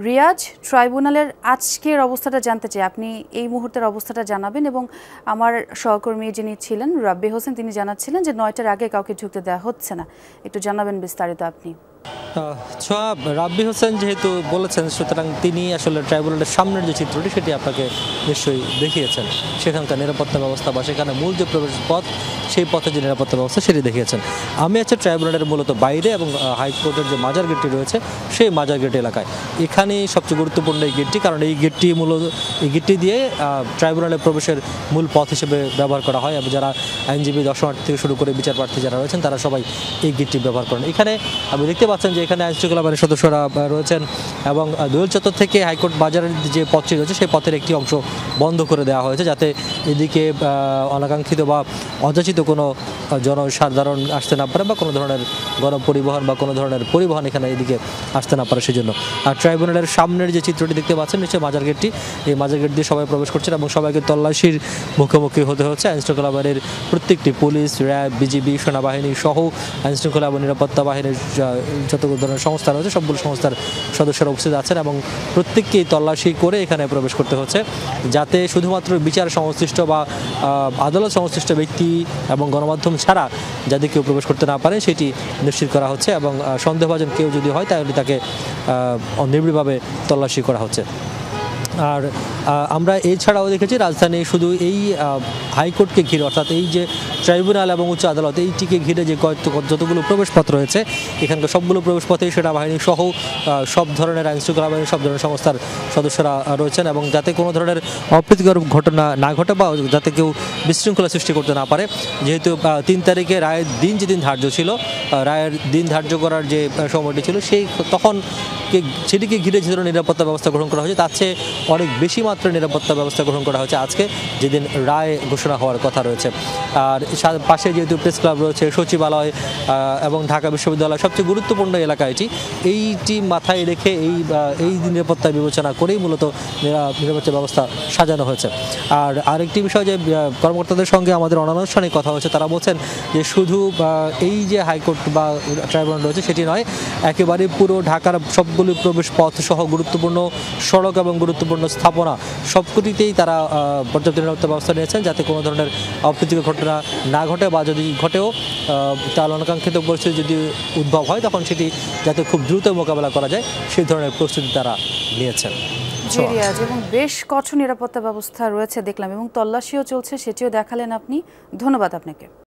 রিয়াজ, ট্রাইব্যুনালের আজকের অবস্থাটা জানতে চাই। আপনি এই মুহূর্তের অবস্থাটা জানাবেন। এবং আমার সহকর্মী যিনি ছিলেন রাব্বি হোসেন, তিনি জানাচ্ছিলেন যে ৯টার আগে কাউকে ঢুকতে দেওয়া হচ্ছে না। একটু জানাবেন বিস্তারিত আপনি। সোহাব, রাব্বি হোসেন যেহেতু বলেছেন, সুতরাং তিনি আসলে ট্রাইব্যুনালের সামনের যে চিত্রটি সেটি আপনাকে নিশ্চয়ই দেখিয়েছেন। সেখানকার নিরাপত্তা ব্যবস্থা বা সেখানে মূল যে প্রবেশ পথ, সেই পথে যে নিরাপত্তা ব্যবস্থা সেটি দেখিয়েছেন। আমি আছি ট্রাইব্যুনালের মূলত বাইরে এবং হাইকোর্টের যে মাজার গেটটি রয়েছে সেই মাজার গেট এলাকায়। এখানেই সবচেয়ে গুরুত্বপূর্ণ এই গেটটি, কারণ এই গেটটি দিয়ে ট্রাইব্যুনালে প্রবেশের মূল পথ হিসেবে ব্যবহার করা হয়। এবং যারা আইনজীবী, দর্শনার্থী থেকে শুরু করে বিচার প্রার্থী যারা রয়েছেন তারা সবাই এই গেটটি ব্যবহার করেন। এখানে আপনি দেখতে পাচ্ছেন যে এখানে আইনশৃঙ্খলা বাহিনীর সদস্যরা রয়েছেন এবং দোয়েল চত্বর থেকে হাইকোর্ট বাজারের যে পথটি রয়েছে সেই পথের একটি অংশ বন্ধ করে দেওয়া হয়েছে, যাতে এদিকে অনাকাঙ্ক্ষিত বা অযাচিত কোনো জনসাধারণ আসতে না পারে বা কোনো ধরনের গণপরিবহন বা কোনো ধরনের পরিবহন এখানে এদিকে আসতে না পারে সেজন্য। আর ট্রাইব্যুনালের সামনের যে চিত্রটি দেখতে পাচ্ছেন নিশ্চয়ই মাজার গেটটি, এই মাজার গেট দিয়ে সবাই প্রবেশ করছেন এবং সবাইকে তল্লাশির মুখোমুখি হতে হচ্ছে। আইনশৃঙ্খলা বাহিনীর প্রত্যেকটি পুলিশ, র্যাব, বিজিবি, সেনাবাহিনী সহ আইনশৃঙ্খলা এবং নিরাপত্তা বাহিনীর যত ধরনের সংস্থা রয়েছে সবগুলো সংস্থার সদস্যরা উপস্থিত আছেন এবং প্রত্যেককেই তল্লাশি করে এখানে প্রবেশ করতে হচ্ছে, যাতে শুধুমাত্র বিচার সংশ্লিষ্ট বা আদালত সংশ্লিষ্ট ব্যক্তি এবং গণমাধ্যম ছাড়া যাতে কেউ প্রবেশ করতে না পারে সেটি নিশ্চিত করা হচ্ছে। এবং সন্দেহভাজন কেউ যদি হয় তাহলে তাকে নির্বিঘ্নভাবে তল্লাশি করা হচ্ছে। আর আমরা এছাড়াও দেখেছি রাজধানী শুধু এই হাইকোর্টকে ঘিরে, অর্থাৎ এই যে ট্রাইব্যুনাল এবং উচ্চ আদালত এইটিকে ঘিরে যে যতগুলো প্রবেশপথ রয়েছে এখানকার সবগুলো প্রবেশপথেই সেনাবাহিনী সহ সব ধরনের আইনশৃঙ্খলা বাহিনীর সব ধরনের সংস্থার সদস্যরা রয়েছেন এবং যাতে কোনো ধরনের অপ্রীতিকর ঘটনা না ঘটে বা যাতে কেউ বিশৃঙ্খলা সৃষ্টি করতে না পারে। যেহেতু ৩ তারিখে রায়ের দিন যেদিন ধার্য ছিল, রায়ের দিন ধার্য করার যে সময়টি ছিল তখন সেটিকে ঘিরে যে ধরনের নিরাপত্তা ব্যবস্থা গ্রহণ করা হয়েছে তার চেয়ে অনেক বেশি মাত্রার নিরাপত্তা ব্যবস্থা গ্রহণ করা হয়েছে আজকে যেদিন রায় ঘোষণা হওয়ার কথা রয়েছে। আর পাশে যেহেতু প্রেস ক্লাব রয়েছে, সচিবালয় এবং ঢাকা বিশ্ববিদ্যালয় সবচেয়ে গুরুত্বপূর্ণ এলাকা এইটি মাথায় রেখে এই নিরাপত্তা বিবেচনা করেই মূলত নিরাপত্তা ব্যবস্থা সাজানো হয়েছে। আর আরেকটি বিষয় যে কর্মকর্তাদের সঙ্গে আমাদের অনানুষ্ঠানিক কথা হয়েছে, তারা বলছেন যে শুধু এই যে হাইকোর্ট বা ট্রাইব্যুনাল রয়েছে সেটি নয়, একেবারে পুরো ঢাকার সবগুলো প্রবেশ পথ সহ গুরুত্বপূর্ণ সড়ক এবং গুরুত্বপূর্ণ স্থাপনা সবকটিতেই তারা পর্যাপ্ত নিরাপত্তা ব্যবস্থা নিয়েছেন, যাতে কোনো ধরনের অপ্রীতিকর ঘটনা না ঘটে বা যদি ঘটেও তার অনাকাঙ্ক্ষিত পরিস্থিতি যদি উদ্ভব হয় তখন সেটি যাতে খুব দ্রুত মোকাবেলা করা যায় সেই ধরনের প্রস্তুতি তারা নিয়েছেন। এবং বেশ কঠোর নিরাপত্তা ব্যবস্থা রয়েছে দেখলাম এবং তল্লাশিও চলছে, সেটিও দেখালেন আপনি। ধন্যবাদ আপনাকে।